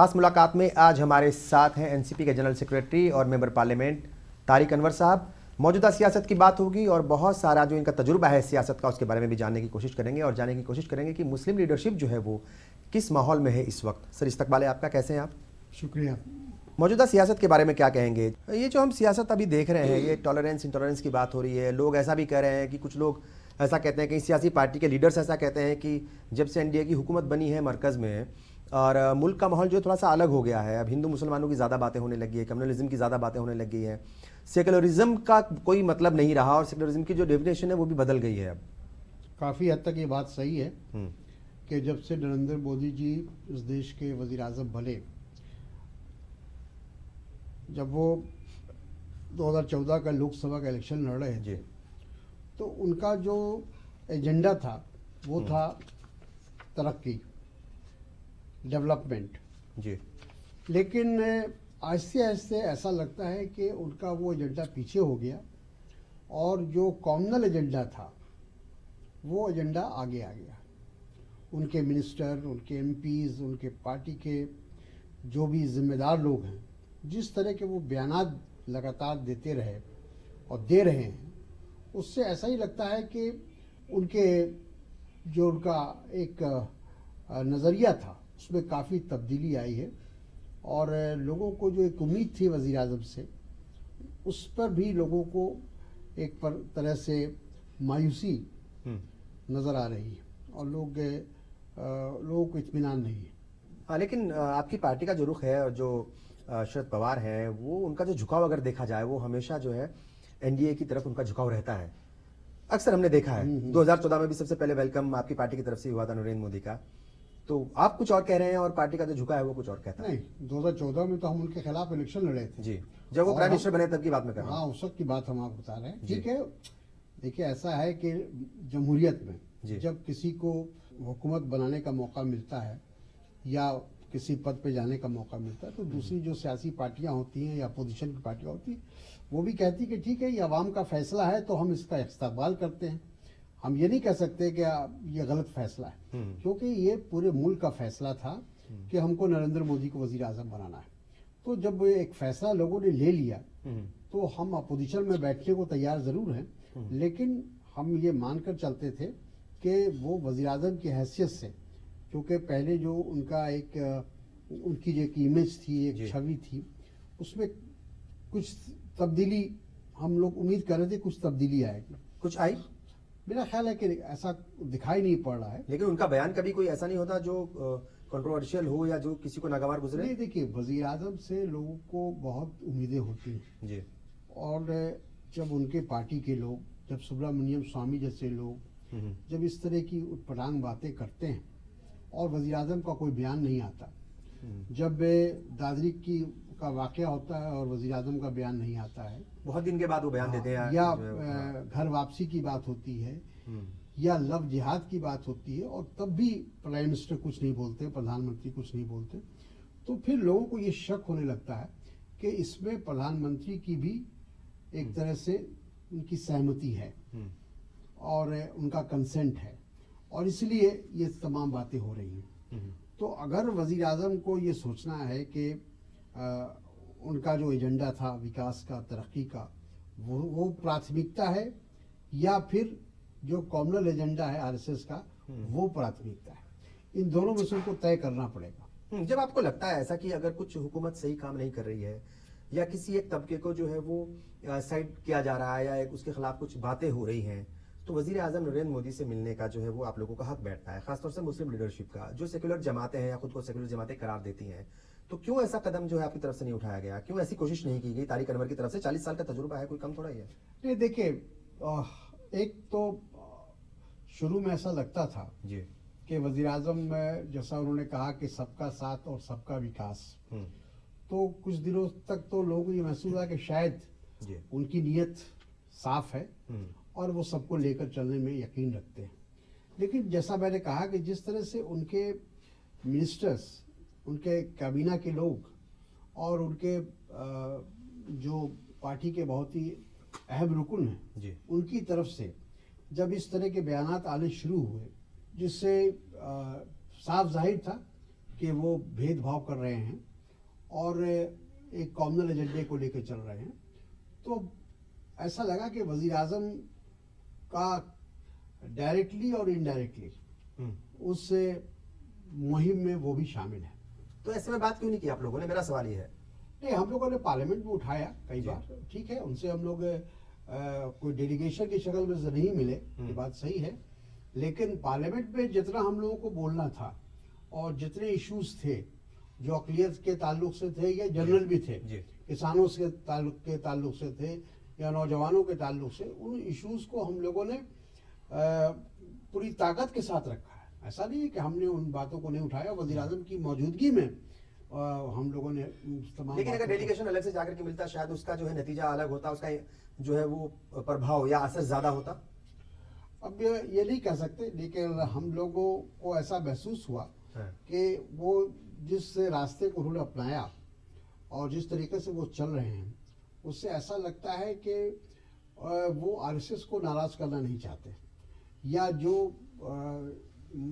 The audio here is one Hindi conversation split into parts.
खास मुलाकात में आज हमारे साथ हैं एनसीपी के जनरल सेक्रेटरी और मेंबर पार्लियामेंट तारिक अनवर साहब। मौजूदा सियासत की बात होगी और बहुत सारा जो इनका तजुर्बा है सियासत का उसके बारे में भी जानने की कोशिश करेंगे और जानने की कोशिश करेंगे कि मुस्लिम लीडरशिप जो है वो किस माहौल में है इस वक्त। सर, इस्तकबाल है आपका, कैसे हैं आप? शुक्रिया। मौजूदा सियासत के बारे में क्या कहेंगे? ये जो हम सियासत अभी देख रहे हैं, ये टॉलरेंस इंटॉलरेंस की बात हो रही है। लोग ऐसा भी कह रहे हैं कि कुछ लोग ऐसा कहते हैं, कई सियासी पार्टी के लीडर्स ऐसा कहते हैं कि जब से एनडीए की हुकूमत बनी है मरकज़ में और मुल्क का माहौल जो थोड़ा सा अलग हो गया है। अब हिंदू मुसलमानों की ज़्यादा बातें होने लगी है, कम्युनलिज्म की ज़्यादा बातें होने लगी है, सेकुलरिज्म का कोई मतलब नहीं रहा और सेकुलरिज्म की जो डेफिनेशन है वो भी बदल गई है। अब काफ़ी हद तक ये बात सही है कि जब से नरेंद्र मोदी जी इस देश के वज़ीर आज़म बने, जब वो 2014 का लोकसभा का इलेक्शन लड़ रहे थे, तो उनका जो एजेंडा था वो था तरक्की, डेवलपमेंट जी। लेकिन आहिस्ते आहिस्ते ऐसा लगता है कि उनका वो एजेंडा पीछे हो गया और जो कॉमनल एजेंडा था वो एजेंडा आगे आ गया। उनके मिनिस्टर, उनके एमपीज़, उनके पार्टी के जो भी जिम्मेदार लोग हैं, जिस तरह के वो बयानात लगातार देते रहे और दे रहे हैं, उससे ऐसा ही लगता है कि उनके जो उनका एक नज़रिया था उसमें काफ़ी तब्दीली आई है और लोगों को जो एक उम्मीद थी वज़ीर आज़म से, उस पर भी लोगों को एक पर तरह से मायूसी नज़र आ रही है और लोगों को इत्मीनान नहीं है। हाँ, लेकिन आपकी पार्टी का जो रुख है और जो शरद पवार हैं, वो उनका जो झुकाव अगर देखा जाए वो हमेशा जो है एनडीए की तरफ उनका झुकाव रहता है। अक्सर हमने देखा है 2014 में भी सबसे पहले वेलकम आपकी पार्टी की तरफ से हुआ था नरेंद्र मोदी का। तो आप कुछ और कह रहे हैं और पार्टी का जो झुका है वो कुछ और कहता है। नहीं, 2014 में तो हम उनके खिलाफ इलेक्शन लड़े थे जी, जब वो प्राइम मिनिस्टर बने तब की बात में कर रहा हूं। हाँ, उस वक्त की बात हम आपको बता रहे हैं। ठीक है, देखिए ऐसा है कि जमहूरियत में जब किसी को हुकूमत बनाने का मौका मिलता है या किसी पद पे जाने का मौका मिलता है, तो दूसरी जो सियासी पार्टियां होती हैं या अपोजिशन की पार्टियां होती हैं, वो भी कहती कि ठीक है, ये अवाम का फैसला है तो हम इसका इस्तकबाल करते हैं। हम ये नहीं कह सकते कि ये गलत फैसला है, क्योंकि ये पूरे मुल्क का फैसला था कि हमको नरेंद्र मोदी को वजीर आजम बनाना है। तो जब एक फैसला लोगों ने ले लिया तो हम अपोजिशन में बैठने को तैयार ज़रूर हैं, लेकिन हम ये मानकर चलते थे कि वो वजीर आजम की हैसियत से, क्योंकि पहले जो उनका उनकी जो एक इमेज थी, एक छवि थी, उसमें कुछ तब्दीली हम लोग उम्मीद कर रहे थे, कुछ तब्दीली आएगी। कुछ आई? मेरा ख्याल है कि ऐसा दिखाई नहीं पड़ रहा है। लेकिन उनका बयान कभी कोई ऐसा नहीं होता जो कंट्रोवर्शियल हो या जो किसी को नागवार गुजरे? नहीं, देखिए, वजीर आजम से लोगों को बहुत उम्मीदें होती हैं जी। और जब उनके पार्टी के लोग, जब सुब्रमण्यम स्वामी जैसे लोग जब इस तरह की उटपटांग बातें करते हैं और वजीर आजम का कोई बयान नहीं आता, जब दादरी का वाकया होता है और वजीर आजम का बयान नहीं आता है, बहुत दिन के बाद वो बयान देते हैं, या घर वापसी की बात होती है या लव जिहाद की बात होती है और तब भी प्राइम मिनिस्टर कुछ नहीं बोलते, प्रधानमंत्री कुछ नहीं बोलते, तो फिर लोगों को ये शक होने लगता है कि इसमें प्रधानमंत्री की भी एक तरह से उनकी सहमति है और उनका कंसेंट है और इसलिए ये तमाम बातें हो रही हैं। तो अगर वजीर आजम को ये सोचना है कि उनका जो एजेंडा था विकास का, तरक्की का, वो प्राथमिकता है या फिर जो कॉमनल एजेंडा है आरएसएस का वो प्राथमिकता है, इन दोनों में से उनको तय करना पड़ेगा। जब आपको लगता है ऐसा कि अगर कुछ हुकूमत सही काम नहीं कर रही है या किसी एक तबके को जो है वो साइड किया जा रहा है या उसके खिलाफ कुछ बातें हो रही हैं, तो वजीर आजम नरेंद्र मोदी से मिलने का जो है वो आप लोगों का हक बैठता है, खासतौर से मुस्लिम लीडरशिप का, जो सेक्युलर जमातें हैं या खुद को सेक्युलर जमातें करार देती हैं। तो क्यों ऐसा कदम जो है आपकी तरफ से नहीं उठाया गया? क्यों ऐसी कोशिश नहीं की गई तारिक अनवर की तरफ से? 40 साल का तजुर्बा है, कोई कम थोड़ा ही है। नहीं, देखिए, एक तो शुरू में ऐसा लगता था जी कि वजीर आजम में जैसा उन्होंने कहा कि सबका साथ और सबका विकास, तो कुछ दिनों तक तो लोगों को ये महसूस हुआ कि शायद उनकी नीयत साफ है और वो सबको लेकर चलने में यकीन रखते हैं। लेकिन जैसा मैंने कहा कि जिस तरह से उनके मिनिस्टर्स, उनके काबीना के लोग और उनके जो पार्टी के बहुत ही अहम रुकन हैं, उनकी तरफ से जब इस तरह के बयानात आने शुरू हुए, जिससे साफ जाहिर था कि वो भेदभाव कर रहे हैं और एक कॉमनल एजेंडे को लेकर चल रहे हैं। तो ऐसा लगा कि वजीर आजम का डायरेक्टली और इनडायरेक्टली उस मुहिम में वो भी शामिल है। तो ऐसे में बात क्यों नहीं की आप लोगों ने, मेरा सवाल ये है। नहीं, हम लोगों ने पार्लियामेंट में उठाया कई बार, ठीक है, उनसे हम लोग कोई डेलीगेशन की शक्ल में से नहीं मिले, ये बात सही है, लेकिन पार्लियामेंट में जितना हम लोगों को बोलना था और जितने इश्यूज थे जो अक़लियत के ताल्लुक से थे या जनरल भी थे, किसानों के ताल्लुक से थे या नौजवानों के ताल्लुक से, उन इश्यूज को हम लोगों ने पूरी ताकत के साथ रखा है। ऐसा नहीं है कि हमने उन बातों को नहीं उठाया। वज़ीर आज़म की मौजूदगी में हम लोगों ने तमाम, लेकिन अगर डेलीगेशन अलग से जाकर के मिलता शायद उसका जो है नतीजा अलग होता, उसका जो है वो प्रभाव या असर ज्यादा होता। अब ये नहीं कह सकते, लेकिन हम लोगों को ऐसा महसूस हुआ कि वो जिस रास्ते को उन्होंने अपनाया और जिस तरीके से वो चल रहे हैं, उससे ऐसा लगता है कि वो आरएसएस को नाराज करना नहीं चाहते, या जो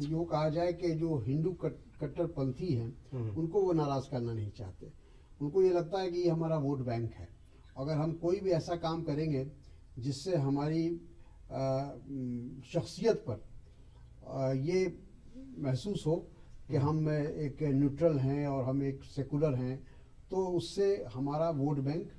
यूँ कहा जाए कि जो हिंदू कट्टरपंथी हैं उनको वो नाराज करना नहीं चाहते। उनको ये लगता है कि ये हमारा वोट बैंक है, अगर हम कोई भी ऐसा काम करेंगे जिससे हमारी शख्सियत पर ये महसूस हो कि हम एक न्यूट्रल हैं और हम एक सेकुलर हैं, तो उससे हमारा वोट बैंक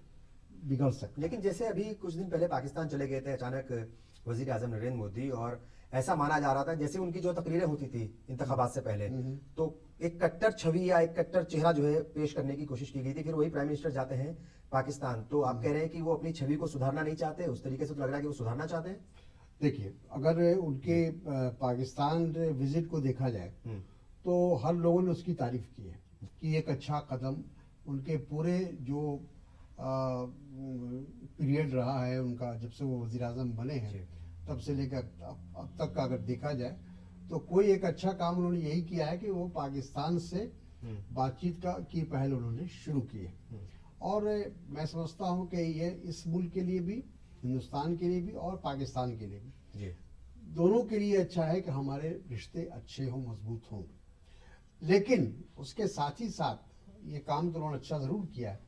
बिगड़ सकता है। लेकिन जैसे अभी कुछ दिन पहले पाकिस्तान चले गए थे अचानक वजीर आजम नरेंद्र मोदी, और ऐसा माना जा रहा था जैसे उनकी जो तकरीरें होती थी इंतखाबात से पहले, तो एक कट्टर छवि या एक कट्टर चेहरा जो है पेश करने की कोशिश की गई थी। फिर वही प्राइम मिनिस्टर जाते हैं पाकिस्तान, तो आप कह रहे हैं कि वो अपनी छवि को सुधारना नहीं चाहते, उस तरीके से तो लग रहा है कि वो सुधारना चाहते हैं। देखिए, अगर उनके पाकिस्तान विजिट को देखा जाए तो हर लोगों ने उसकी तारीफ की है कि एक अच्छा कदम, उनके पूरे जो पीरियड रहा है उनका, जब से वो वज़ीर आज़म बने हैं तब से लेकर अब तक का अगर देखा जाए तो कोई एक अच्छा काम उन्होंने यही किया है कि वो पाकिस्तान से बातचीत की पहल उन्होंने शुरू की है। और मैं समझता हूँ कि ये इस मुल्क के लिए भी, हिंदुस्तान के लिए भी और पाकिस्तान के लिए भी, दोनों के लिए अच्छा है कि हमारे रिश्ते अच्छे हों, मजबूत हों। लेकिन उसके साथ ही साथ ये काम तो उन्होंने अच्छा ज़रूर किया है,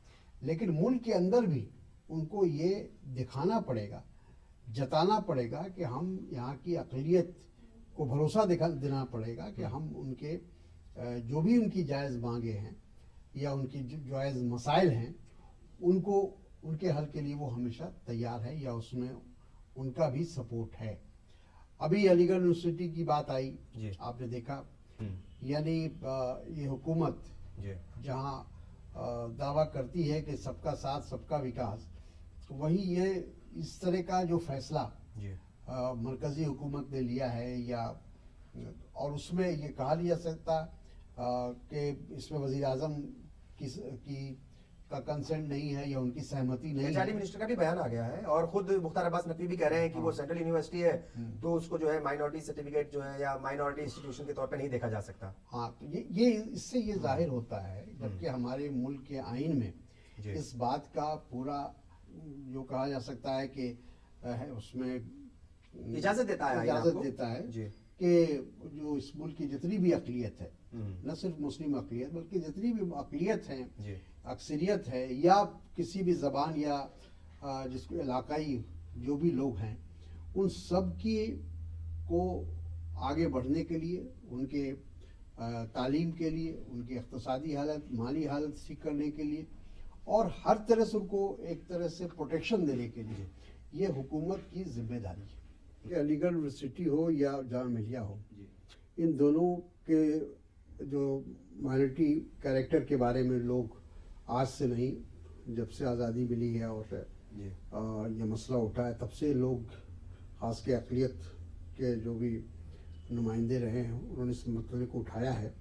लेकिन मुल्क के अंदर भी उनको ये दिखाना पड़ेगा, जताना पड़ेगा कि हम यहाँ की अक़लियत को भरोसा देना पड़ेगा कि हम उनके जो भी उनकी जायज़ मांगे हैं या उनकी जो जायज़ मसाइल हैं, उनको उनके हल के लिए वो हमेशा तैयार है या उसमें उनका भी सपोर्ट है। अभी अलीगढ़ यूनिवर्सिटी की बात आई, आपने देखा, यानी ये हुकूमत जहाँ दावा करती है कि सबका साथ सबका विकास, तो वही ये इस तरह का जो फैसला मरकजी हुकूमत ने लिया है, या और उसमें ये कहा नहीं जा सकता कि इसमें वज़ीर आज़म का कंसेंट नहीं है या उनकी सहमति नहीं है। मिनिस्टर का भी बयान आ गया है और खुद मुख्तार अब्बास नकवी भी कह रहे हैं कि वो सेंट्रल यूनिवर्सिटी है तो उसको जो है माइनॉरिटी सर्टिफिकेट जो है या माइनॉरिटी इंस्टीट्यूशन के तौर पे नहीं देखा जा सकता। हाँ, तो ये इससे ये जाहिर होता है, जबकि हमारे मुल्क के आइन में इस बात का पूरा जो कहा जा सकता है कि उसमें इजाजत देता है कि जो इस मुल्क की जितनी भी अक़लियत है, न सिर्फ मुस्लिम अक़लियत बल्कि जितनी भी अक़लियत है, अक्सरियत है, या किसी भी ज़बान या जिसको इलाकाई जो भी लोग हैं, उन सब की को आगे बढ़ने के लिए, उनके तालीम के लिए, उनकी इक़्तिसादी हालत, माली हालत ठीक करने के लिए और हर तरह से उनको एक तरह से प्रोटेक्शन देने के लिए ये हुकूमत की जिम्मेदारी है। कि अलीगढ़ यूनिवर्सिटी हो या जामिया मिलिया हो, इन दोनों के जो माइनॉरिटी कैरेक्टर के बारे में लोग आज से नहीं, जब से आज़ादी मिली है और ये मसला उठा है, तब से लोग, खास के अक़लियत के जो भी नुमाइंदे रहे हैं, उन्होंने इस मसले को उठाया है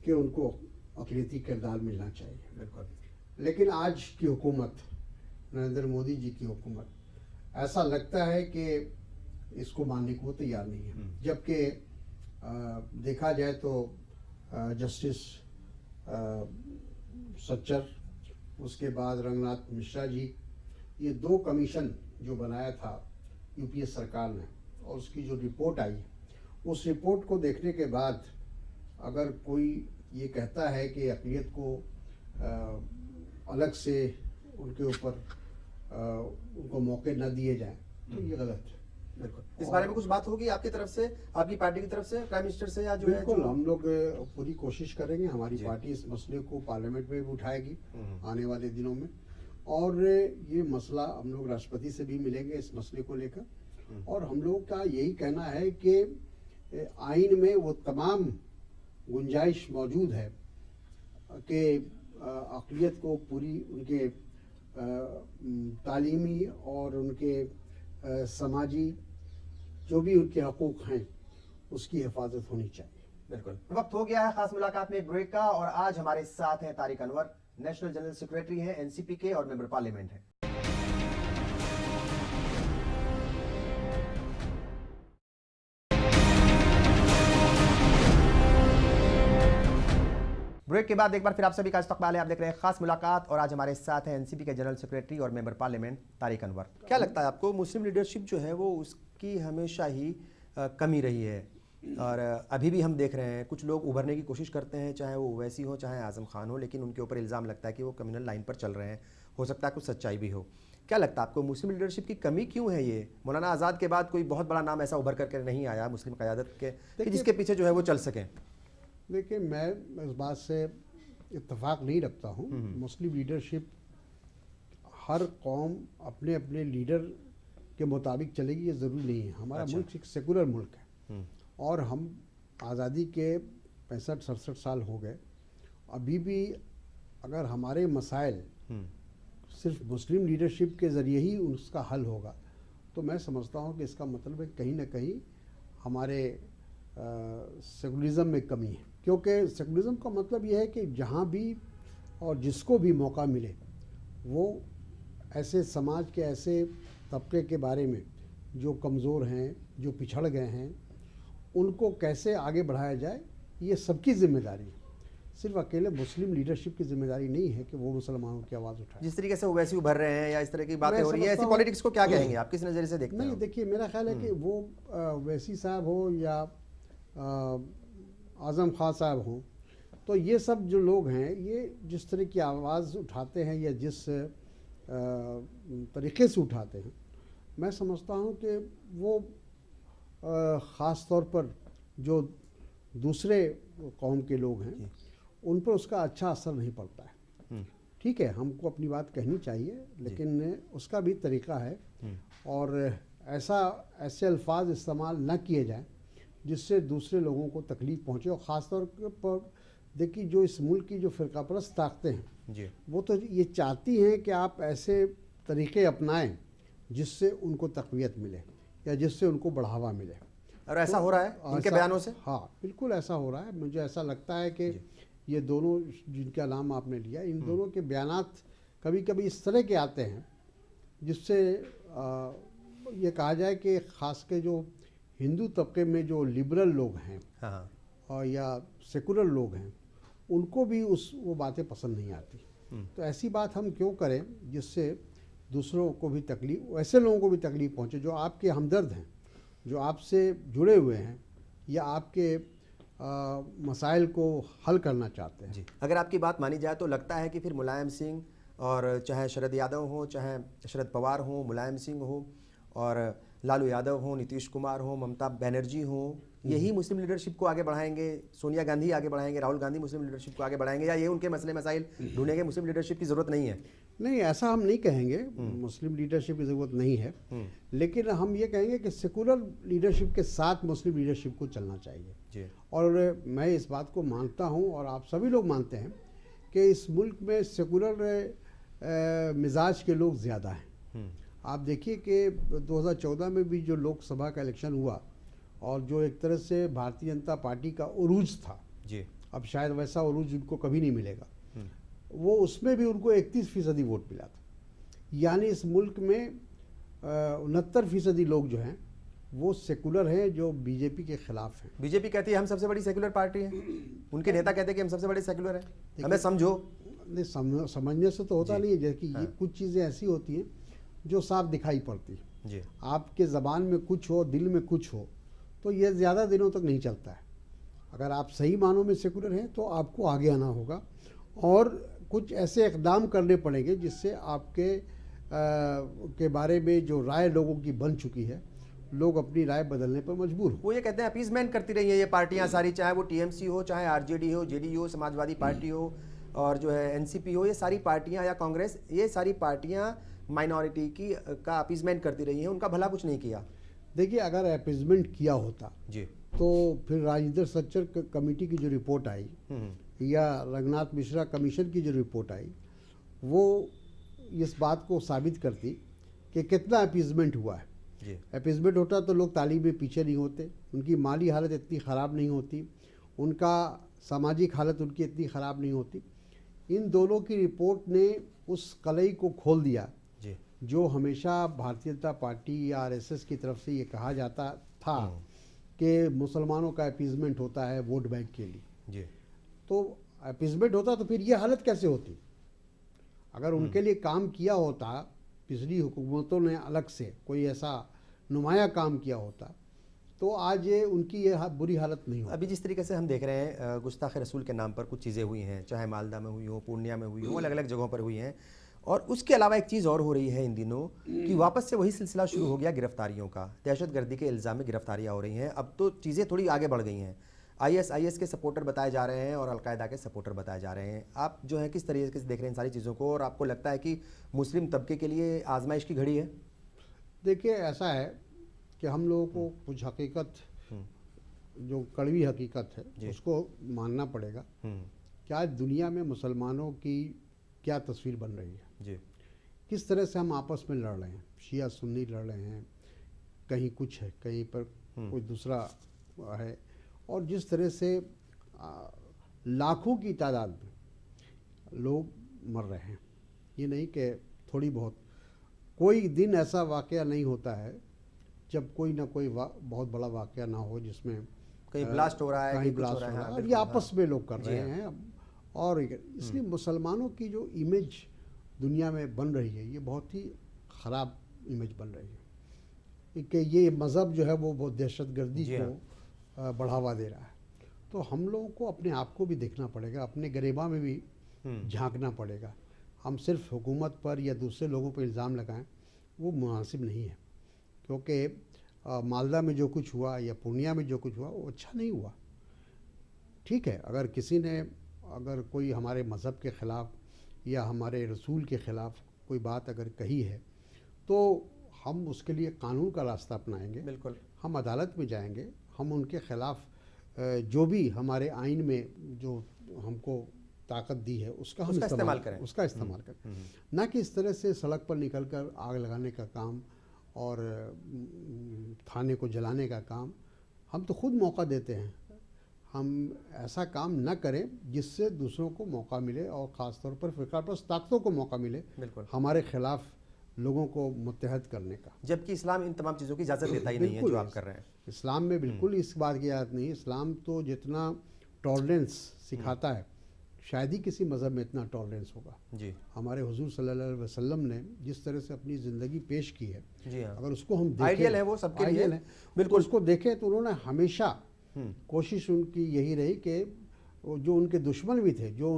कि उनको अक़लियती किरदार मिलना चाहिए। बिल्कुल। लेकिन आज की हुकूमत, नरेंद्र मोदी जी की हुकूमत, ऐसा लगता है कि इसको मानने को तैयार नहीं है। जबकि देखा जाए तो जस्टिस सच्चर, उसके बाद रंगनाथ मिश्रा जी, ये 2 कमीशन जो बनाया था यूपीए सरकार ने, और उसकी जो रिपोर्ट आई, उस रिपोर्ट को देखने के बाद अगर कोई ये कहता है कि अक़लियत को अलग से उनके ऊपर उनको मौके न दिए जाएं, तो ये गलत है। बिल्कुल। इस बारे में कुछ बात होगी आपकी तरफ से, आपकी पार्टी की तरफ से, प्राइम मिनिस्टर से, या जो है बिल्कुल हम लोग पूरी कोशिश करेंगे। हमारी पार्टी इस मसले को पार्लियामेंट में भी उठाएगी आने वाले दिनों में, और ये मसला हम लोग राष्ट्रपति से भी मिलेंगे इस मसले को लेकर। और हम लोग का यही कहना है कि आइन में वो तमाम गुंजाइश मौजूद है कि अक़लियत को पूरी उनके तालीमी और उनके समाजी जो भी उनके हकूक़ हैं उसकी हिफाजत होनी चाहिए। बिल्कुल। वक्त हो गया है खास मुलाकात में एक ब्रेक का, और आज हमारे साथ हैं Tariq Anwar, national general secretary हैं एनसीपी के और मेंबर पार्लियामेंट हैं। ब्रेक के बाद एक बार फिर आप सभी का इस्तकबाल है। आप देख रहे हैं खास मुलाकात, और आज हमारे साथ हैं एनसीपी के जनरल सेक्रेटरी और मेंबर पार्लियामेंट तारिक अनवर। क्या लगता है आपको, मुस्लिम लीडरशिप जो है वो उसकी हमेशा ही कमी रही है, और अभी भी हम देख रहे हैं कुछ लोग उभरने की कोशिश करते हैं, चाहे वो ओवैसी हो चाहे आज़म खान हो, लेकिन उनके ऊपर इल्ज़ाम लगता है कि वो कम्युनल लाइन पर चल रहे हैं। हो सकता है कुछ सच्चाई भी हो। क्या लगता है आपको, मुस्लिम लीडरशिप की कमी क्यों है? ये मौलाना आज़ाद के बाद कोई बहुत बड़ा नाम ऐसा उभर करके नहीं आया मुस्लिम क़यादत के कि जिसके पीछे जो है वो चल सकें। देखिए, मैं इस बात से इत्तेफाक नहीं रखता हूँ। मुस्लिम लीडरशिप, हर कौम अपने अपने लीडर के मुताबिक चलेगी ये ज़रूरी नहीं है। हमारा मुल्क एक सेकुलर मुल्क है, और हम आज़ादी के 65-67 साल हो गए। अभी भी अगर हमारे मसाइल सिर्फ मुस्लिम लीडरशिप के ज़रिए ही उसका हल होगा, तो मैं समझता हूँ कि इसका मतलब है कहीं ना कहीं हमारे सेकुलरिज़म में कमी है। क्योंकि सेकुलरिज़म का मतलब यह है कि जहाँ भी और जिसको भी मौका मिले वो ऐसे समाज के ऐसे तबके के बारे में जो कमज़ोर हैं, जो पिछड़ गए हैं, उनको कैसे आगे बढ़ाया जाए, ये सबकी जिम्मेदारी है। सिर्फ अकेले मुस्लिम लीडरशिप की जिम्मेदारी नहीं है कि वो मुसलमानों की आवाज़ उठाए। जिस तरीके से ओवैसी उभर रहे हैं या इस तरह की बातें हो रही है, ऐसी पॉलिटिक्स को क्या कहेंगे आप, किस नज़रिए से देखते हैं? नहीं, देखिए, मेरा ख्याल है कि वो ओवैसी साहब हो या आज़म खान साहब हों, तो ये सब जो लोग हैं, ये जिस तरह की आवाज़ उठाते हैं या जिस तरीक़े से उठाते हैं, मैं समझता हूँ कि वो ख़ास तौर पर जो दूसरे कौम के लोग हैं उन पर उसका अच्छा असर नहीं पड़ता है। ठीक है, हमको अपनी बात कहनी चाहिए, लेकिन उसका भी तरीक़ा है, और ऐसे अल्फाज इस्तेमाल न किए जाएं जिससे दूसरे लोगों को तकलीफ़ पहुँचे। और ख़ास तौर पर देखिए, जो इस मुल्क की जो फ़िरक़ापरस्त ताकतें हैं वो तो ये चाहती हैं कि आप ऐसे तरीक़े अपनाएं जिससे उनको तक़वियत मिले या जिससे उनको बढ़ावा मिले। और ऐसा हो रहा है उनके बयानों से? हाँ, बिल्कुल ऐसा हो रहा है। मुझे ऐसा लगता है कि ये दोनों जिनका नाम आपने लिया, इन दोनों के बयानात कभी कभी इस तरह के आते हैं जिससे ये कहा जाए कि ख़ास के जो हिंदू तबके में जो लिबरल लोग हैं, हाँ, और या सेकुलर लोग हैं, उनको भी वो बातें पसंद नहीं आती। तो ऐसी बात हम क्यों करें जिससे दूसरों को भी तकलीफ, ऐसे लोगों को भी तकलीफ़ पहुँचे जो आपके हमदर्द हैं, जो आपसे जुड़े हुए हैं या आपके मसाइल को हल करना चाहते हैं। अगर आपकी बात मानी जाए तो लगता है कि फिर मुलायम सिंह, और चाहे शरद यादव हो, चाहे शरद पवार हो, मुलायम सिंह हो, और लालू यादव हो, नीतीश कुमार हो, ममता बनर्जी हो, यही मुस्लिम लीडरशिप को आगे बढ़ाएंगे, सोनिया गांधी आगे बढ़ाएंगे, राहुल गांधी मुस्लिम लीडरशिप को आगे बढ़ाएंगे, या ये उनके मसले मसाइल ढूंढेंगे, मुस्लिम लीडरशिप की ज़रूरत नहीं है? नहीं, ऐसा हम नहीं कहेंगे, मुस्लिम लीडरशिप की ज़रूरत नहीं है, लेकिन हम ये कहेंगे कि सेकुलर लीडरशिप के साथ मुस्लिम लीडरशिप को चलना चाहिए जी। और मैं इस बात को मानता हूँ, और आप सभी लोग मानते हैं कि इस मुल्क में सेकुलर मिजाज के लोग ज़्यादा हैं। आप देखिए कि 2014 में भी जो लोकसभा का इलेक्शन हुआ, और जो एक तरह से भारतीय जनता पार्टी का उरूज था जी, अब शायद वैसा उरूज उनको कभी नहीं मिलेगा, वो उसमें भी उनको 31% वोट मिला था। यानी इस मुल्क में 69% लोग जो हैं वो सेकुलर हैं, जो बीजेपी के खिलाफ हैं। बीजेपी कहती है हम सबसे बड़ी सेकुलर पार्टी है, उनके नेता कहते हैं कि हम सबसे बड़े सेकुलर हैं, हमें समझो। नहीं, समझने से तो होता नहीं है, जैसे कि ये कुछ चीज़ें ऐसी होती हैं जो साफ दिखाई पड़ती है जी। आपके ज़बान में कुछ हो, दिल में कुछ हो, तो ये ज़्यादा दिनों तक नहीं चलता है। अगर आप सही मानों में सेकुलर हैं तो आपको आगे आना होगा और कुछ ऐसे इकदाम करने पड़ेंगे जिससे आपके के बारे में जो राय लोगों की बन चुकी है, लोग अपनी राय बदलने पर मजबूर हो। वो ये कहते हैं अपीजमेंट करती रही है ये पार्टियां सारी, चाहे वो टीएमसी हो, चाहे आरजेडी हो, जेडीयू हो, समाजवादी पार्टी हो और जो है एनसीपी हो, ये सारी पार्टियां या कांग्रेस, ये सारी पार्टियां माइनॉरिटी की का अपीजमेंट करती रही हैं, उनका भला कुछ नहीं किया। देखिए, अगर अपीजमेंट किया होता जी तो फिर राजेंद्र सच्चर कमेटी की जो रिपोर्ट आई या रंगनाथ मिश्रा कमीशन की जो रिपोर्ट आई, वो इस बात को साबित करती कि कितना अपीजमेंट हुआ है। जी अपीजमेंट होता तो लोग तालीम में पीछे नहीं होते, उनकी माली हालत इतनी ख़राब नहीं होती, उनका सामाजिक हालत उनकी इतनी ख़राब नहीं होती। इन दोनों की रिपोर्ट ने उस कलई को खोल दिया जी जो हमेशा भारतीय जनता पार्टी या आरएसएस की तरफ से ये कहा जाता था कि मुसलमानों का अपीजमेंट होता है वोट बैंक के लिए। जी तो अपीजमेंट होता तो फिर ये हालत कैसे होती? अगर उनके लिए काम किया होता, पिछली हुकूमतों ने अलग से कोई ऐसा नुमाया काम किया होता, तो आज ये उनकी ये बुरी हालत नहीं होती। अभी जिस तरीके से हम देख रहे हैं गुस्ताख रसूल के नाम पर कुछ चीज़ें हुई हैं, चाहे मालदा में हुई हो, पूर्णिया में हुई हो, अलग अलग जगहों पर हुई हैं। और उसके अलावा एक चीज़ और हो रही है इन दिनों कि वापस से वही सिलसिला शुरू हो गया गिरफ्तारियों का। दहशतगर्दी के इल्ज़ाम में गिरफ्तारियाँ हो रही हैं। अब तो चीज़ें थोड़ी आगे बढ़ गई हैं। आईएस के सपोर्टर बताए जा रहे हैं और अलकायदा के सपोर्टर बताए जा रहे हैं। आप जो है किस तरीके से देख रहे हैं इन सारी चीज़ों को, और आपको लगता है कि मुस्लिम तबके के लिए आजमाइश की घड़ी है? देखिए, ऐसा है कि हम लोगों को कुछ हकीकत, जो कड़वी हकीकत है, उसको मानना पड़ेगा कि आज दुनिया में मुसलमानों की क्या तस्वीर बन रही है जी। किस तरह से हम आपस में लड़ रहे हैं, शिया सुन्नी लड़ रहे हैं, कहीं कुछ है, कहीं पर कोई दूसरा है, और जिस तरह से लाखों की तादाद में लोग मर रहे हैं। ये नहीं कि थोड़ी बहुत, कोई दिन ऐसा वाक़या नहीं होता है जब कोई ना कोई बहुत बड़ा वाक़या ना हो जिसमें कहीं ब्लास्ट हो रहा है, कहीं ब्लास्ट हो रहा है, और ये आपस में लोग कर रहे हैं। और इसलिए मुसलमानों की जो इमेज दुनिया में बन रही है, ये बहुत ही ख़राब इमेज बन रही है कि ये मज़हब जो है वो बहुत दहशतगर्दी को बढ़ावा दे रहा है। तो हम लोगों को अपने आप को भी देखना पड़ेगा, अपने गरेबा में भी झांकना पड़ेगा। हम सिर्फ हुकूमत पर या दूसरे लोगों पर इल्ज़ाम लगाएं, वो मुनासिब नहीं है, क्योंकि मालदा में जो कुछ हुआ या पूर्णिया में जो कुछ हुआ वो अच्छा नहीं हुआ। ठीक है, अगर किसी ने, अगर कोई हमारे मज़हब के ख़िलाफ़ या हमारे रसूल के ख़िलाफ़ कोई बात अगर कही है, तो हम उसके लिए कानून का रास्ता अपनाएंगे। बिल्कुल, हम अदालत में जाएंगे, हम उनके ख़िलाफ़ जो भी हमारे आइन में जो हमको ताकत दी है उसका हम इस्तेमाल करें, उसका इस्तेमाल करें, ना कि इस तरह से सड़क पर निकलकर आग लगाने का काम और थाने को जलाने का काम। हम तो खुद मौका देते हैं, हम ऐसा काम न करें जिससे दूसरों को मौका मिले, और ख़ास तौर पर फ़िरकापरस्त ताकतों को मौका मिले हमारे ख़िलाफ़ लोगों को मुत्तहद करने का। जबकि इस्लाम इन तमाम चीज़ों की इजाज़त देता ही नहीं है जो आप कर रहे हैं। इस्लाम में बिल्कुल इस बात की इजाज़त नहीं है। इस्लाम तो जितना टॉलरेंस सिखाता है, शायद ही किसी मज़हब में इतना टॉलरेंस होगा। जी, हमारे हुजूर सल्लल्लाहु अलैहि वसल्लम ने जिस तरह से अपनी ज़िंदगी पेश की है, जी हाँ, अगर उसको हम देखें, आइडियल है वो सबके लिए, है बिल्कुल, उसको देखें तो उन्होंने हमेशा कोशिश उनकी यही रही कि जो उनके दुश्मन भी थे, जो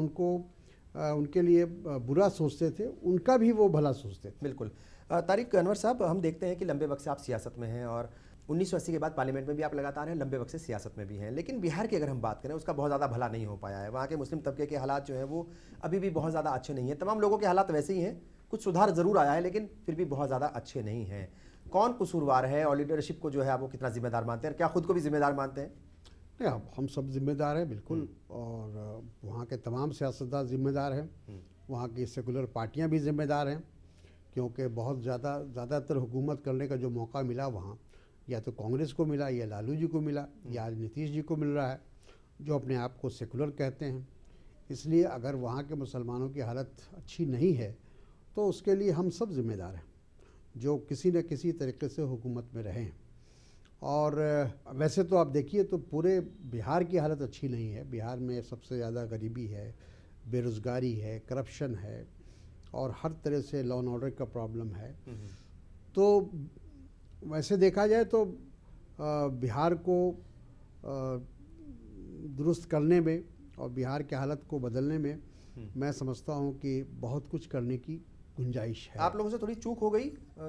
उनके लिए बुरा सोचते थे, उनका भी वो भला सोचते थे। बिल्कुल। तारिक अनवर साहब, हम देखते हैं कि लंबे वक्त से आप सियासत में हैं और 1980 के बाद पार्लियामेंट में भी आप लगातार हैं, लंबे वक्त से सियासत में भी हैं, लेकिन बिहार की अगर हम बात करें उसका बहुत ज़्यादा भला नहीं हो पाया है। वहाँ के मुस्लिम तबके के हालात जो हैं वो अभी भी बहुत ज़्यादा अच्छे नहीं हैं। तमाम लोगों के हालात वैसे ही हैं, कुछ सुधार ज़रूर आया है लेकिन फिर भी बहुत ज़्यादा अच्छे नहीं हैं। कौन कसूरवार है और लीडरशिप को जो है आप वो कितना जिम्मेदार मानते हैं, क्या खुद को भी जिम्मेदार मानते हैं? नहीं, अब हम सब जिम्मेदार हैं बिल्कुल, और वहाँ के तमाम सियासतदान जिम्मेदार हैं, वहाँ की सेकुलर पार्टियाँ भी जिम्मेदार हैं, क्योंकि बहुत ज़्यादातर हुकूमत करने का जो मौका मिला वहाँ या तो कांग्रेस को मिला, या लालू जी को मिला, या आज नीतीश जी को मिल रहा है, जो अपने आप को सेकुलर कहते हैं। इसलिए अगर वहाँ के मुसलमानों की हालत अच्छी नहीं है तो उसके लिए हम सब जिम्मेदार हैं, जो किसी न किसी तरीके से हुकूमत में रहें। और वैसे तो आप देखिए तो पूरे बिहार की हालत अच्छी नहीं है। बिहार में सबसे ज़्यादा गरीबी है, बेरोज़गारी है, करप्शन है, और हर तरह से लॉ एंड ऑर्डर का प्रॉब्लम है। तो वैसे देखा जाए तो बिहार को दुरुस्त करने में और बिहार की हालत को बदलने में मैं समझता हूँ कि बहुत कुछ करने की गुंजाइश है। आप लोगों से थोड़ी चूक हो गई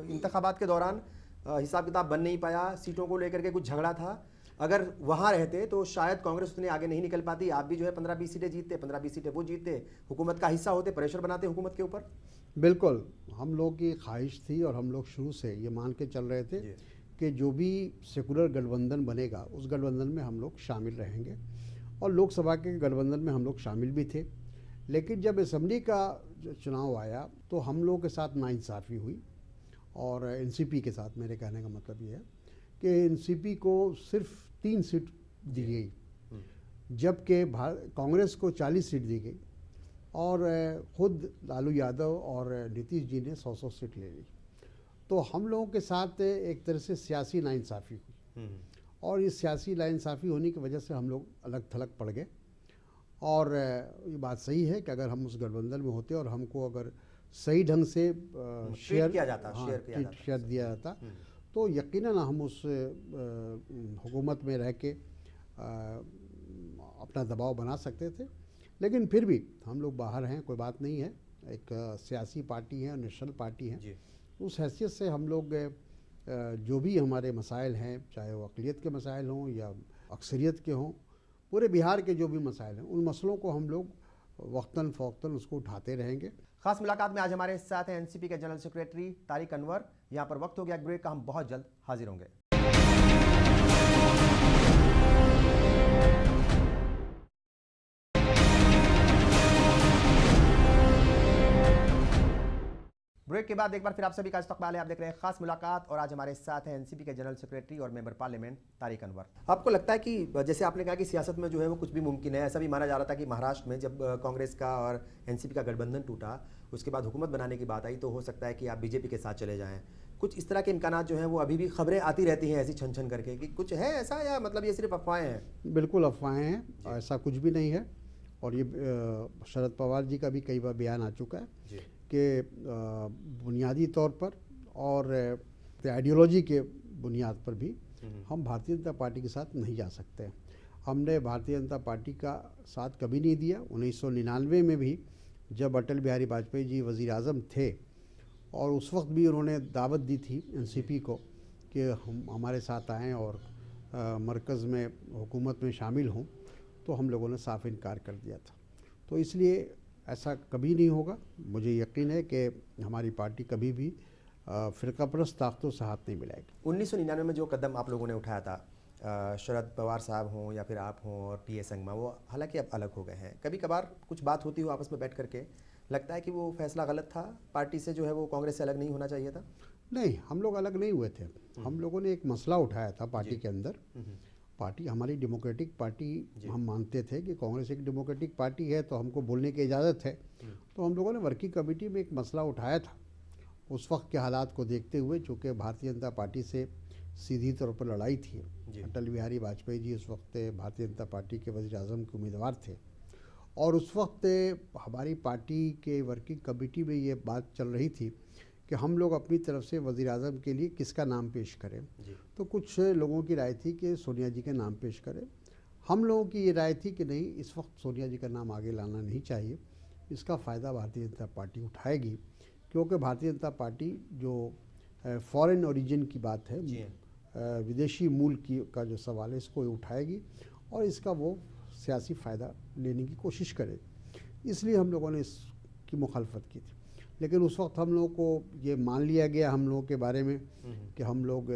इंतखाबात के दौरान, हिसाब किताब बन नहीं पाया, सीटों को लेकर के कुछ झगड़ा था। अगर वहां रहते तो शायद कांग्रेस उतने आगे नहीं निकल पाती, आप भी जो है 15-20 सीटें जीतते, 15-20 सीटें वो जीतते, हुकूमत का हिस्सा होते, प्रेशर बनाते हुकूमत के ऊपर। बिल्कुल, हम लोग की ख्वाहिश थी और हम लोग शुरू से ये मान के चल रहे थे कि जो भी सेकुलर गठबंधन बनेगा उस गठबंधन में हम लोग शामिल रहेंगे, और लोकसभा के गठबंधन में हम लोग शामिल भी थे। लेकिन जब असेंबली का चुनाव आया तो हम लोग के साथ नाइंसाफ़ी हुई, और एनसीपी के साथ, मेरे कहने का मतलब ये है कि एनसीपी को सिर्फ 3 सीट दी गई, जबकि कांग्रेस को 40 सीट दी गई, और खुद लालू यादव और नीतीश जी ने 100-100 सीट ले ली। तो हम लोगों के साथ एक तरह से सियासी नाइंसाफ़ी हुई, और इस सियासी नाइंसाफ़ी होने की वजह से हम लोग अलग थलग पड़ गए। और ये बात सही है कि अगर हम उस गठबंधन में होते और हमको अगर सही ढंग से शेयर किया जाता, शेयर दिया जाता, तो यकीनन हम उस हुकूमत में रह के अपना दबाव बना सकते थे। लेकिन फिर भी हम लोग बाहर हैं, कोई बात नहीं है, एक सियासी पार्टी है, नेशनल पार्टी है, उस हैसियत से हम लोग जो भी हमारे मसाइल हैं, चाहे वो अक़लियत के मसाइल हों या अक्सरियत के हों, पूरे बिहार के जो भी मसाइल हैं, उन मसलों को हम लोग वक्तन फ़ौक्तन उसको उठाते रहेंगे। खास मुलाकात में आज हमारे साथ हैं एनसीपी के जनरल सेक्रेटरी तारिक अनवर। यहाँ पर वक्त हो गया ब्रेक का, हम बहुत जल्द हाजिर होंगे। ब्रेक के बाद एक बार फिर आप सभी का इस्तकबाल है। आप देख रहे हैं खास मुलाकात, और आज हमारे साथ हैं एनसीपी के जनरल सेक्रेटरी और मेंबर पार्लियामेंट तारिक अनवर। आपको लगता है कि जैसे आपने कहा कि सियासत में जो है वो कुछ भी मुमकिन है, ऐसा भी माना जा रहा था कि महाराष्ट्र में जब कांग्रेस का और एनसीपी का गठबंधन टूटा, उसके बाद हुकूमत बनाने की बात आई, तो हो सकता है कि आप बीजेपी के साथ चले जाएं। कुछ इस तरह के इम्कानात जो हैं वो अभी भी खबरें आती रहती हैं ऐसी छन छन करके, कि कुछ है ऐसा, या मतलब ये सिर्फ अफवाहें हैं? बिल्कुल अफवाहें हैं, ऐसा कुछ भी नहीं है। और ये शरद पवार जी का भी कई बार बयान आ चुका है कि बुनियादी तौर पर और आइडियोलॉजी के बुनियाद पर भी हम भारतीय जनता पार्टी के साथ नहीं जा सकते। हमने भारतीय जनता पार्टी का साथ कभी नहीं दिया। 1999 में भी जब अटल बिहारी वाजपेयी जी वज़ीर आज़म थे, और उस वक्त भी उन्होंने दावत दी थी एनसीपी को कि हम हमारे साथ आएँ और मरकज़ में हुकूमत में शामिल हों, तो हम लोगों ने साफ इनकार कर दिया था। तो इसलिए ऐसा कभी नहीं होगा। मुझे यकीन है कि हमारी पार्टी कभी भी फ़िरक़ापरस्त ताकतों से हाथ नहीं मिलाएगी। 1999 में जो कदम आप लोगों ने उठाया था, शरद पवार साहब हों या फिर आप हों और पीए संगमा, वो हालांकि अब अलग हो गए हैं, कभी कभार कुछ बात होती हो आपस में बैठ करके, लगता है कि वो फैसला गलत था, पार्टी से जो है वो कांग्रेस से अलग नहीं होना चाहिए था? नहीं, हम लोग अलग नहीं हुए थे। हम लोगों ने एक मसला उठाया था पार्टी के अंदर। पार्टी हमारी डेमोक्रेटिक पार्टी, हम मानते थे कि कांग्रेस एक डेमोक्रेटिक पार्टी है तो हमको बोलने की इजाज़त है। तो हम लोगों ने वर्किंग कमेटी में एक मसला उठाया था उस वक्त के हालात को देखते हुए, चूँकि भारतीय जनता पार्टी से सीधी तौर पर लड़ाई थी। अटल बिहारी वाजपेयी जी उस वक्त भारतीय जनता पार्टी के वज़ीर आज़म के उम्मीदवार थे, और उस वक्त हमारी पार्टी के वर्किंग कमेटी में ये बात चल रही थी कि हम लोग अपनी तरफ से वज़ीर आज़म के लिए किसका नाम पेश करें। तो कुछ लोगों की राय थी कि सोनिया जी का नाम पेश करें। हम लोगों की ये राय थी कि नहीं, इस वक्त सोनिया जी का नाम आगे लाना नहीं चाहिए, इसका फ़ायदा भारतीय जनता पार्टी उठाएगी, क्योंकि भारतीय जनता पार्टी जो फॉरेन ओरिजिन की बात है, विदेशी मूल की का जो सवाल है, इसको उठाएगी और इसका वो सियासी फ़ायदा लेने की कोशिश करेगी। इसलिए हम लोगों ने इसकी मुखालफत की थी। लेकिन उस वक्त हम लोगों को ये मान लिया गया हम लोगों के बारे में कि हम लोग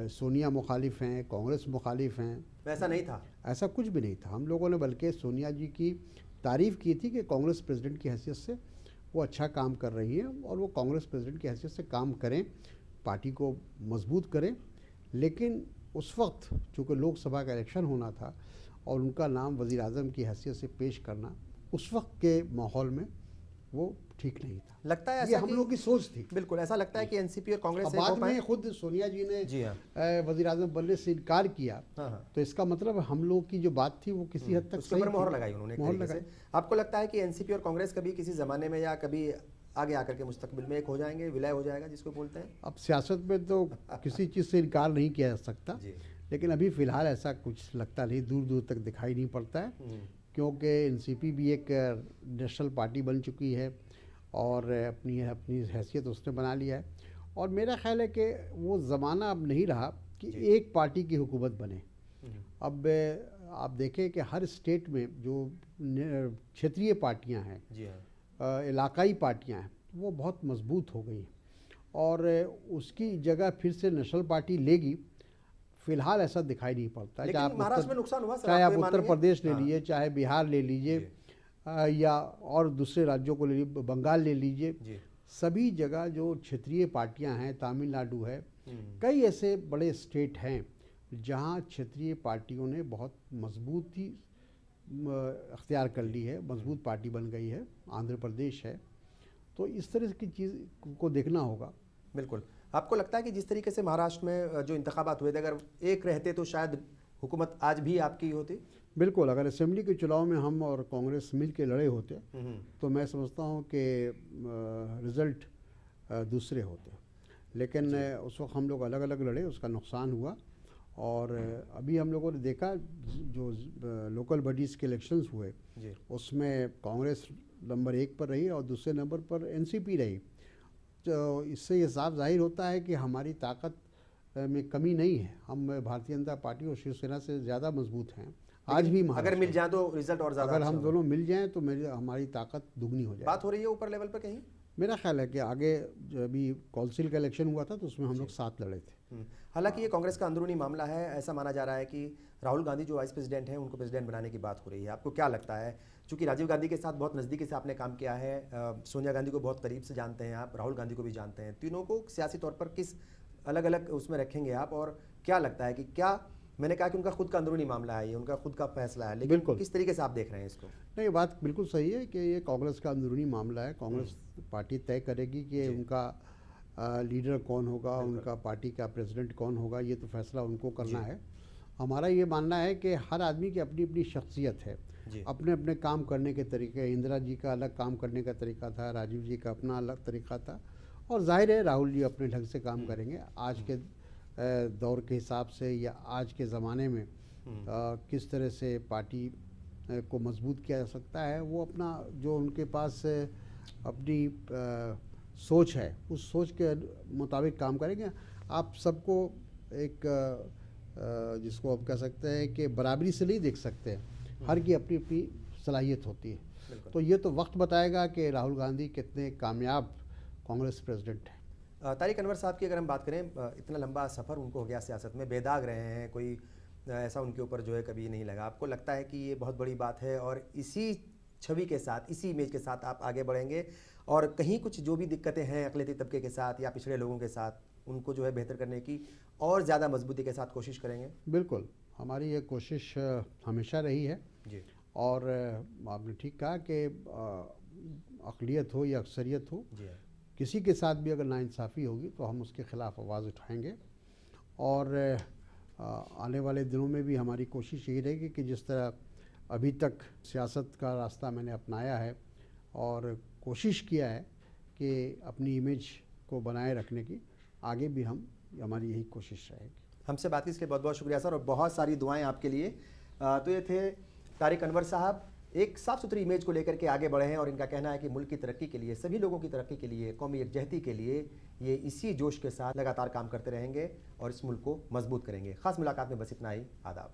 सोनिया मुखालिफ हैं, कांग्रेस मुखालिफ हैं। वैसा नहीं था, ऐसा कुछ भी नहीं था। हम लोगों ने बल्कि सोनिया जी की तारीफ़ की थी कि कांग्रेस प्रेसिडेंट की हैसियत से वो अच्छा काम कर रही हैं, और वो कांग्रेस प्रेसिडेंट की हैसियत से काम करें, पार्टी को मजबूत करें। लेकिन उस वक्त चूँकि लोकसभा का इलेक्शन होना था और उनका नाम वज़ीर आज़म की हैसियत से पेश करना उस वक्त के माहौल में वो ठीक नहीं था। लगता है ये हम लोगों की सोच थी। बिल्कुल ऐसा लगता है कि एनसीपी और कांग्रेस से बाद में खुद सोनिया जी ने वज़ीर आज़म बनने से इनकार किया। तो इसका मतलब हम लोग की जो बात थी वो किसी हद तक उसके ऊपर मोहर लगाई उन्होंने, मोहर लगाई। आपको लगता है कि एनसीपी और कांग्रेस कभी किसी ज़माने में या कभी आगे आकर के मुस्तकबिल में एक हो जाएंगे, विलय हो जाएगा जिसको बोलते हैं? अब सियासत में तो किसी चीज़ से इनकार नहीं किया जा सकता, लेकिन अभी फ़िलहाल ऐसा कुछ लगता नहीं, दूर दूर तक दिखाई नहीं पड़ता है, क्योंकि एनसीपी भी एक नेशनल पार्टी बन चुकी है और अपनी अपनी हैसियत उसने बना लिया है। और मेरा ख्याल है कि वो ज़माना अब नहीं रहा कि एक पार्टी की हुकूमत बने। अब आप देखें कि हर स्टेट में जो क्षेत्रीय पार्टियां हैं, जी हाँ, इलाकाई पार्टियां हैं, वो बहुत मजबूत हो गई हैं और उसकी जगह फिर से नेशनल पार्टी लेगी, फिलहाल ऐसा दिखाई नहीं पड़ता है। लेकिन महाराष्ट्र में नुकसान हुआ सर, चाहे आप आप ये उत्तर मानेंगे? प्रदेश ले हाँ। लीजिए, चाहे बिहार ले लीजिए, या और दूसरे राज्यों को ले लीजिए, बंगाल ले लीजिए, जी। सभी जगह जो क्षेत्रीय पार्टियां हैं, तमिलनाडु है, कई ऐसे बड़े स्टेट हैं जहां क्षेत्रीय पार्टियों ने बहुत मजबूती अख्तियार कर ली है, मजबूत पार्टी बन गई है, आंध्र प्रदेश है। तो इस तरह की चीज़ को देखना होगा। बिल्कुल। आपको लगता है कि जिस तरीके से महाराष्ट्र में जो इंतखाबात हुए थे, अगर एक रहते तो शायद हुकूमत आज भी आपकी होती? बिल्कुल, अगर असेंबली के चुनाव में हम और कांग्रेस मिल के लड़े होते तो मैं समझता हूँ कि रिज़ल्ट दूसरे होते, लेकिन उस वक्त हम लोग अलग अलग लड़े, उसका नुकसान हुआ। और अभी हम लोगों ने देखा जो लोकल बॉडीज़ के इलेक्शंस हुए, उसमें कांग्रेस नंबर 1 पर रही और दूसरे नंबर पर एनसीपी रही। तो इससे ये साफ जाहिर होता है कि हमारी ताकत में कमी नहीं है, हम भारतीय जनता पार्टी और शिवसेना से ज़्यादा मजबूत हैं आज भी। अगर मिल जाए तो रिजल्ट और ज़्यादा, अगर हम दोनों मिल जाएं तो हमारी ताकत दुगनी हो जाए। बात हो रही है ऊपर लेवल पर कहीं? मेरा ख्याल है कि आगे जो अभी काउंसिल का इलेक्शन हुआ था तो उसमें हम लोग साथ लड़े थे। हालांकि ये कांग्रेस का अंदरूनी मामला है, ऐसा माना जा रहा है कि राहुल गांधी जो वाइस प्रेसिडेंट हैं उनको प्रेसिडेंट बनाने की बात हो रही है। आपको क्या लगता है, चूंकि राजीव गांधी के साथ बहुत नज़दीकी से आपने काम किया है, सोनिया गांधी को बहुत करीब से जानते हैं आप, राहुल गांधी को भी जानते हैं, तीनों को सियासी तौर पर किस अलग अलग उसमें रखेंगे आप? और क्या लगता है कि क्या, मैंने कहा कि उनका खुद का अंदरूनी मामला है, ये उनका खुद का फैसला है, लेकिन किस तरीके से आप देख रहे हैं इसको? नहीं, बात बिल्कुल सही है कि ये कांग्रेस का अंदरूनी मामला है। कांग्रेस पार्टी तय करेगी कि उनका लीडर कौन होगा, उनका पार्टी का प्रेसिडेंट कौन होगा, ये तो फैसला उनको करना है। हमारा ये मानना है कि हर आदमी की अपनी अपनी शख्सियत है, अपने अपने काम करने के तरीके। इंदिरा जी का अलग काम करने का तरीका था, राजीव जी का अपना अलग तरीका था, और जाहिर है राहुल जी अपने ढंग से काम करेंगे। आज के दौर के हिसाब से या आज के ज़माने में किस तरह से पार्टी को मजबूत किया जा सकता है, वो अपना जो उनके पास अपनी सोच है, उस सोच के मुताबिक काम करेंगे। आप सबको एक जिसको आप कह सकते हैं कि बराबरी से नहीं देख सकते हैं, हर की अपनी अपनी सलाहियत होती है। तो ये तो वक्त बताएगा कि राहुल गांधी कितने कामयाब कांग्रेस प्रेसिडेंट हैं। तारिक अनवर साहब की अगर हम बात करें, इतना लंबा सफ़र उनको हो गया सियासत में, बेदाग रहे हैं, कोई ऐसा उनके ऊपर जो है कभी नहीं लगा। आपको लगता है कि ये बहुत बड़ी बात है और इसी छवि के साथ, इसी इमेज के साथ आप आगे बढ़ेंगे और कहीं कुछ जो भी दिक्कतें हैं अक़लियती तबके के साथ या पिछड़े लोगों के साथ, उनको जो है बेहतर करने की और ज़्यादा मजबूती के साथ कोशिश करेंगे? बिल्कुल, हमारी ये कोशिश हमेशा रही है जी। और आपने ठीक कहा कि अक़लियत हो या अक्सरियत हो, किसी के साथ भी अगर नाइंसाफ़ी होगी तो हम उसके ख़िलाफ़ आवाज़ उठाएंगे। और आने वाले दिनों में भी हमारी कोशिश यही रहेगी कि जिस तरह अभी तक सियासत का रास्ता मैंने अपनाया है और कोशिश किया है कि अपनी इमेज को बनाए रखने की, आगे भी हमारी यही कोशिश रहेगी। हमसे बात की इसके लिए बहुत बहुत शुक्रिया सर, और बहुत सारी दुआएं आपके लिए। तो ये थे तारिक अनवर साहब, एक साफ सुथरी इमेज को लेकर के आगे बढ़े हैं और इनका कहना है कि मुल्क की तरक्की के लिए, सभी लोगों की तरक्की के लिए, कौमी यकजहती के लिए ये इसी जोश के साथ लगातार काम करते रहेंगे और इस मुल्क को मजबूत करेंगे। खास मुलाकात में बस इतना ही। आदाब।